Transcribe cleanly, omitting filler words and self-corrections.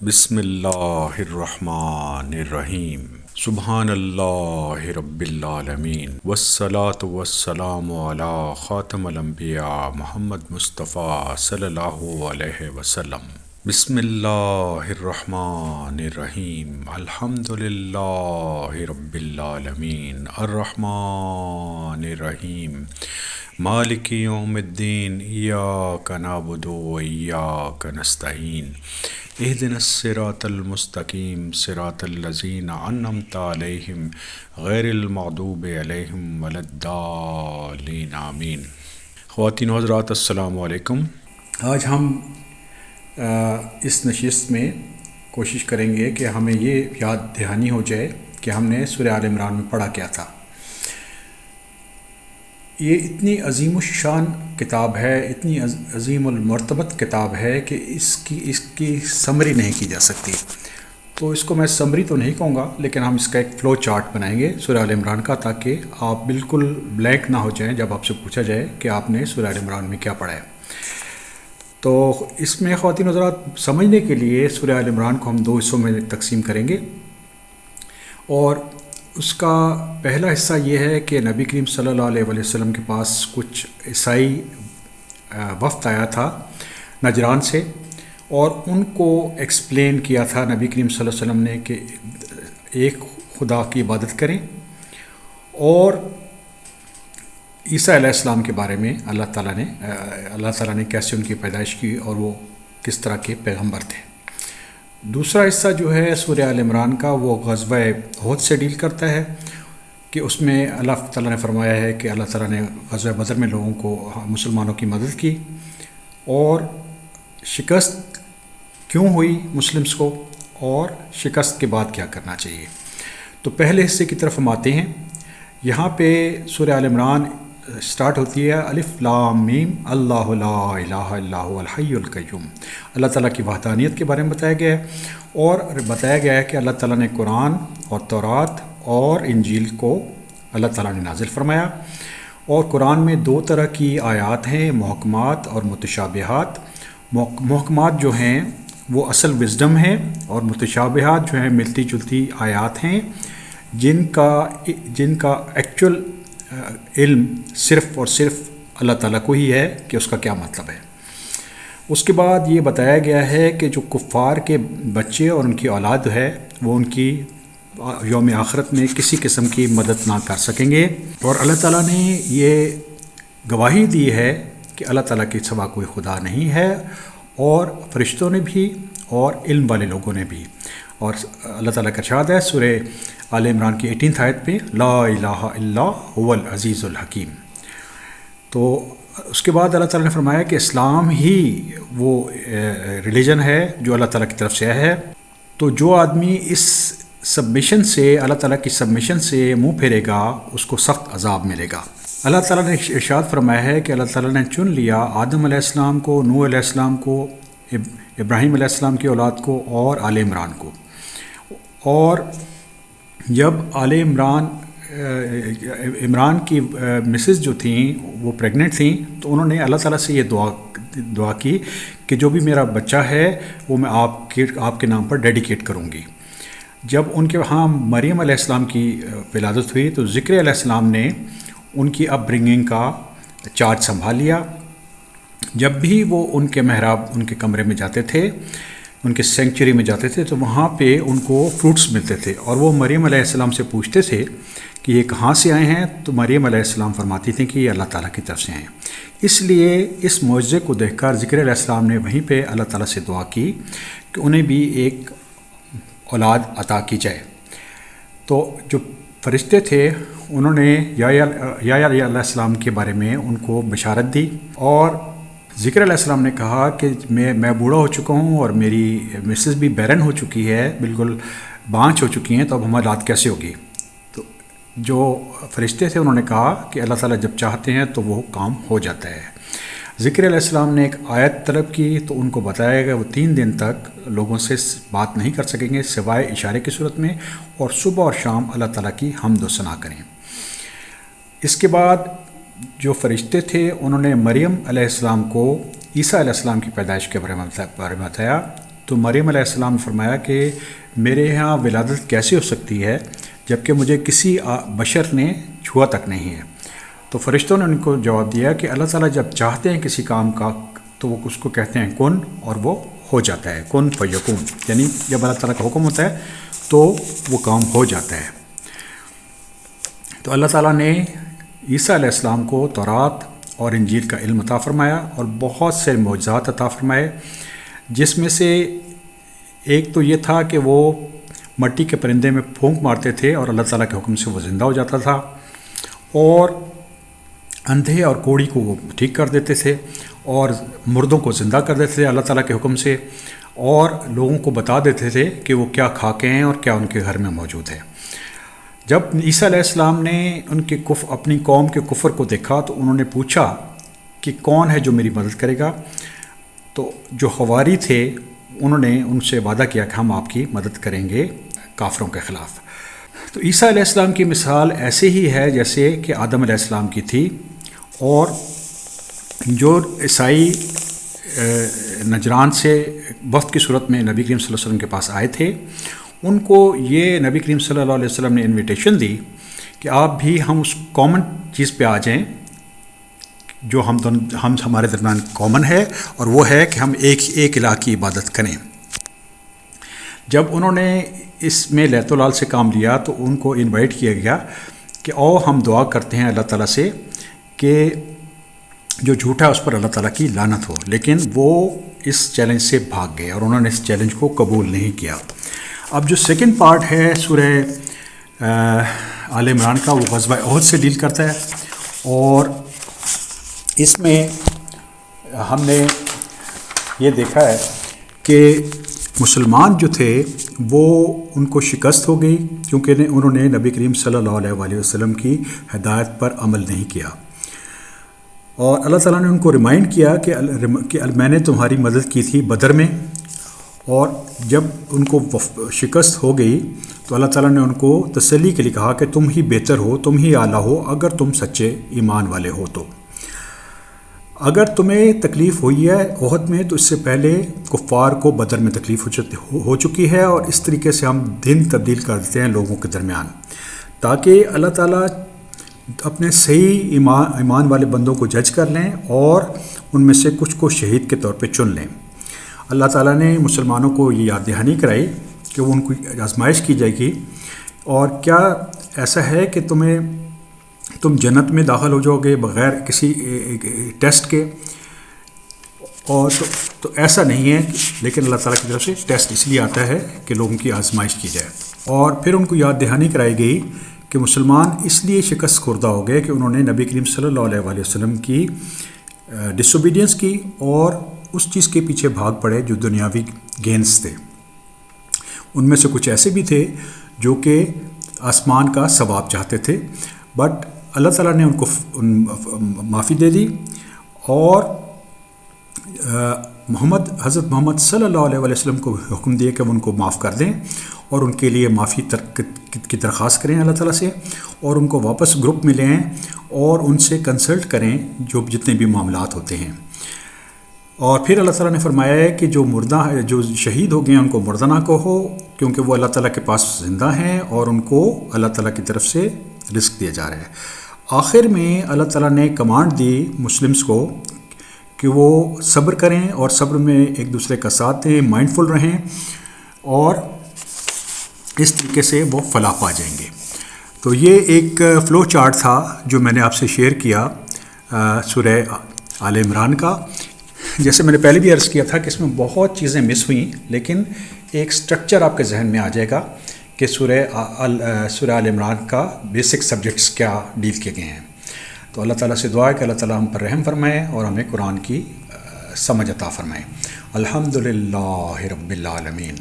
بسم اللہ الرحمن الرحیم سبحان اللہ رب العالمین والصلاة والسلام علی خاتم الانبیاء محمد مصطفیٰ صلی اللہ علیہ وسلم۔ بسم اللہ الرحمن الرحیم الحمد للہ رب العالمین الرحمن الرحیم مالک یوم الدین ایاک نعبد و ایاک نستعین اہدنا الصراط المستقیم صراط الذین انعمت علیہم غیر المغضوب علیہم ولا الضالین آمین۔ خواتین و حضرات السلام علیکم۔ آج ہم اس نشست میں کوشش کریں گے کہ ہمیں یہ یاد دہانی ہو جائے کہ ہم نے سورہ آل عمران میں پڑھا کیا تھا۔ یہ اتنی عظیم الشان کتاب ہے، اتنی عظیم المرتبت کتاب ہے کہ اس کی سمری نہیں کی جا سکتی۔ تو اس کو میں سمری تو نہیں کہوں گا، لیکن ہم اس کا ایک فلو چارٹ بنائیں گے سورہ آل عمران کا، تاکہ آپ بالکل بلینک نہ ہو جائیں جب آپ سے پوچھا جائے کہ آپ نے سورہ آل عمران میں کیا پڑھا ہے۔ تو اس میں خواتین حضرات سمجھنے کے لیے سورہ آل عمران کو ہم دو حصوں میں تقسیم کریں گے، اور اس کا پہلا حصہ یہ ہے کہ نبی کریم صلی اللہ علیہ وسلم کے پاس کچھ عیسائی وفد آیا تھا نجران سے، اور ان کو ایکسپلین کیا تھا نبی کریم صلی اللہ علیہ وسلم نے کہ ایک خدا کی عبادت کریں، اور عیسیٰ علیہ السلام کے بارے میں اللہ تعالیٰ نے کیسے ان کی پیدائش کی اور وہ کس طرح کے پیغمبر تھے۔ دوسرا حصہ جو ہے سورہ آل عمران کا وہ غزوہ احد سے ڈیل کرتا ہے، کہ اس میں اللہ تعالیٰ نے فرمایا ہے کہ اللہ تعالیٰ نے غزوہ بدر میں لوگوں کو، مسلمانوں کی مدد کی، اور شکست کیوں ہوئی مسلمس کو، اور شکست کے بعد کیا کرنا چاہیے۔ تو پہلے حصے کی طرف ہم آتے ہیں۔ یہاں پہ سورہ آل عمران سٹارٹ ہوتی ہے الف لام میم اللہ لا الہ الا هو الحی القیوم۔ اللہ تعالیٰ کی وحدانیت کے بارے میں بتایا گیا ہے، اور بتایا گیا ہے کہ اللہ تعالیٰ نے قرآن اور تورات اور انجیل کو اللہ تعالیٰ نے نازل فرمایا، اور قرآن میں دو طرح کی آیات ہیں، محکمات اور متشابہات۔ محکمات جو ہیں وہ اصل وزڈم ہیں، اور متشابہات جو ہیں ملتی جلتی آیات ہیں جن کا ایکچول علم صرف اور صرف اللہ تعالیٰ کو ہی ہے کہ اس کا کیا مطلب ہے۔ اس کے بعد یہ بتایا گیا ہے کہ جو کفار کے بچے اور ان کی اولاد ہے وہ ان کی یوم آخرت میں کسی قسم کی مدد نہ کر سکیں گے، اور اللہ تعالیٰ نے یہ گواہی دی ہے کہ اللہ تعالیٰ کے سوا کوئی خدا نہیں ہے، اور فرشتوں نے بھی اور علم والے لوگوں نے بھی۔ اور اللہ تعالیٰ کا ارشاد ہے سورہ آل عمران کی 18 آیت پہ، لا الہ الا هو العزیز الحکیم۔ تو اس کے بعد اللہ تعالیٰ نے فرمایا کہ اسلام ہی وہ ریلیجن ہے جو اللہ تعالیٰ کی طرف سے ہے۔ تو جو آدمی اس سبمیشن سے، اللہ تعالیٰ کی سبمیشن سے منہ پھیرے گا، اس کو سخت عذاب ملے گا۔ اللہ تعالیٰ نے ارشاد فرمایا ہے کہ اللہ تعالیٰ نے چن لیا آدم علیہ السلام کو، نوح علیہ السلام کو، ابراہیم علیہ السلام کی اولاد کو، اور آل عمران کو۔ اور جب آل عمران کی مسز جو تھیں وہ پریگننٹ تھیں، تو انہوں نے اللہ تعالیٰ سے یہ دعا کی کہ جو بھی میرا بچہ ہے وہ میں آپ کے نام پر ڈیڈیکیٹ کروں گی۔ جب ان کے ہاں مریم علیہ السلام کی ولادت ہوئی تو ذکر علیہ السلام نے ان کی اپ برنگنگ کا چارج سنبھال لیا۔ جب بھی وہ ان کے محراب، ان کے کمرے میں جاتے تھے، ان کے سینکچری میں جاتے تھے، تو وہاں پہ ان کو فروٹس ملتے تھے، اور وہ مریم علیہ السلام سے پوچھتے تھے کہ یہ کہاں سے آئے ہیں، تو مریم علیہ السلام فرماتی تھیں کہ یہ اللہ تعالیٰ کی طرف سے آئے ہیں۔ اس لیے اس معجزے کو دیکھ کر ذکر علیہ السلام نے وہیں پہ اللہ تعالیٰ سے دعا کی کہ انہیں بھی ایک اولاد عطا کی جائے۔ تو جو فرشتے تھے انہوں نے یا علیہ السلام کے بارے میں ان کو بشارت دی، اور ذکر علیہ السلام نے کہا کہ میں بوڑھا ہو چکا ہوں، اور میری مسز بھی بیرن ہو چکی ہے، بالکل بانچ ہو چکی ہیں، تو اب ہماری اولاد کیسے ہوگی؟ تو جو فرشتے تھے انہوں نے کہا کہ اللہ تعالیٰ جب چاہتے ہیں تو وہ کام ہو جاتا ہے۔ ذکر علیہ السلام نے ایک آیت طلب کی، تو ان کو بتایا گیا وہ 3 دن تک لوگوں سے بات نہیں کر سکیں گے سوائے اشارے کی صورت میں، اور صبح اور شام اللہ تعالیٰ کی حمد و ثنا کریں۔ اس کے بعد جو فرشتے تھے انہوں نے مریم علیہ السلام کو عیسیٰ علیہ السلام کی پیدائش کے بارے میں بتایا تو مریم علیہ السلام نے فرمایا کہ میرے یہاں ولادت کیسے ہو سکتی ہے جبکہ مجھے کسی بشر نے چھوا تک نہیں ہے؟ تو فرشتوں نے ان کو جواب دیا کہ اللہ تعالیٰ جب چاہتے ہیں کسی کام کا تو وہ اس کو کہتے ہیں کن، اور وہ ہو جاتا ہے، کن فیکون، یعنی جب اللہ تعالیٰ کا حکم ہوتا ہے تو وہ کام ہو جاتا ہے۔ تو اللہ تعالیٰ نے عیسیٰ علیہ السلام کو تورات اور انجیل کا علم عطا فرمایا اور بہت سے معجزات عطا فرمائے، جس میں سے ایک تو یہ تھا کہ وہ مٹی کے پرندے میں پھونک مارتے تھے اور اللہ تعالیٰ کے حکم سے وہ زندہ ہو جاتا تھا، اور اندھے اور کوڑی کو وہ ٹھیک کر دیتے تھے، اور مردوں کو زندہ کر دیتے تھے اللہ تعالیٰ کے حکم سے، اور لوگوں کو بتا دیتے تھے کہ وہ کیا کھا کے ہیں اور کیا ان کے گھر میں موجود ہے۔ جب عیسیٰ علیہ السلام نے ان کے اپنی قوم کے کفر کو دیکھا تو انہوں نے پوچھا کہ کون ہے جو میری مدد کرے گا؟ تو جو حواری تھے انہوں نے ان سے وعدہ کیا کہ ہم آپ کی مدد کریں گے کافروں کے خلاف۔ تو عیسیٰ علیہ السلام کی مثال ایسے ہی ہے جیسے کہ آدم علیہ السلام کی تھی، اور جو عیسائی نجران سے وفد کی صورت میں نبی کریم صلی اللہ علیہ وسلم کے پاس آئے تھے، ان کو یہ نبی کریم صلی اللہ علیہ وسلم نے انویٹیشن دی کہ آپ بھی ہم اس کامن چیز پہ آ جائیں جو ہمارے درمیان کامن ہے، اور وہ ہے کہ ہم ایک الہ کی عبادت کریں۔ جب انہوں نے اس میں لیت و لال سے کام لیا تو ان کو انوائٹ کیا گیا کہ او ہم دعا کرتے ہیں اللہ تعالیٰ سے کہ جو جھوٹا ہے اس پر اللہ تعالیٰ کی لعنت ہو، لیکن وہ اس چیلنج سے بھاگ گئے اور انہوں نے اس چیلنج کو قبول نہیں کیا۔ اب جو سیکنڈ پارٹ ہے سورہ آل عمران کا، وہ غزوہ احد سے ڈیل کرتا ہے، اور اس میں ہم نے یہ دیکھا ہے کہ مسلمان جو تھے وہ ان کو شکست ہو گئی کیونکہ انہوں نے نبی کریم صلی اللہ علیہ وسلم کی ہدایت پر عمل نہیں کیا، اور اللہ تعالیٰ نے ان کو ریمائنڈ کیا کہ میں نے تمہاری مدد کی تھی بدر میں، اور جب ان کو شکست ہو گئی تو اللہ تعالیٰ نے ان کو تسلی کے لیے کہا کہ تم ہی بہتر ہو، تم ہی اعلیٰ ہو اگر تم سچے ایمان والے ہو تو۔ اگر تمہیں تکلیف ہوئی ہے احد میں تو اس سے پہلے کفار کو بدر میں تکلیف ہو چکی ہے، اور اس طریقے سے ہم دن تبدیل کر دیتے ہیں لوگوں کے درمیان تاکہ اللہ تعالیٰ اپنے صحیح ایمان والے بندوں کو جج کر لیں اور ان میں سے کچھ کو شہید کے طور پہ چن لیں۔ اللہ تعالیٰ نے مسلمانوں کو یہ یاد دہانی کرائی کہ وہ ان کو آزمائش کی جائے گی، اور کیا ایسا ہے کہ تم جنت میں داخل ہو جاؤ گے بغیر کسی ٹیسٹ کے؟ اور تو ایسا نہیں ہے، لیکن اللہ تعالیٰ کی طرف سے ٹیسٹ اس لیے آتا ہے کہ لوگوں کی آزمائش کی جائے۔ اور پھر ان کو یاد دہانی کرائی گئی کہ مسلمان اس لیے شکست خوردہ ہو گئے کہ انہوں نے نبی کریم صلی اللہ علیہ وسلم کی ڈس اوبیڈینس کی اور اس چیز کے پیچھے بھاگ پڑے جو دنیاوی گینز تھے۔ ان میں سے کچھ ایسے بھی تھے جو کہ آسمان کا ثواب چاہتے تھے، بٹ اللہ تعالیٰ نے ان کو معافی دے دی، اور حضرت محمد صلی اللہ علیہ وسلم کو حکم دیا کہ وہ ان کو معاف کر دیں اور ان کے لیے معافی کی درخواست کریں اللہ تعالیٰ سے، اور ان کو واپس گروپ میں لیں اور ان سے کنسلٹ کریں جو جتنے بھی معاملات ہوتے ہیں۔ اور پھر اللہ تعالیٰ نے فرمایا ہے کہ جو شہید ہو گئے ہیں ان کو مردہ نہ کہو، کیونکہ وہ اللہ تعالیٰ کے پاس زندہ ہیں اور ان کو اللہ تعالیٰ کی طرف سے رزق دیا جا رہا ہے۔ آخر میں اللہ تعالیٰ نے کمانڈ دی مسلمز کو کہ وہ صبر کریں اور صبر میں ایک دوسرے کا ساتھ دیں، مائنڈفل رہیں، اور اس طریقے سے وہ فلاح پا جائیں گے۔ تو یہ ایک فلو چارٹ تھا جو میں نے آپ سے شیئر کیا سورہ آل عمران کا۔ جیسے میں نے پہلے بھی عرض کیا تھا کہ اس میں بہت چیزیں مس ہوئیں، لیکن ایک سٹرکچر آپ کے ذہن میں آ جائے گا کہ سورہ آل عمران کا بیسک سبجیکٹس کیا ڈیل کیے گئے ہیں۔ تو اللہ تعالیٰ سے دعا ہے کہ اللہ تعالیٰ ہم پر رحم فرمائے اور ہمیں قرآن کی سمجھ عطا فرمائے۔ الحمدللہ رب العالمین۔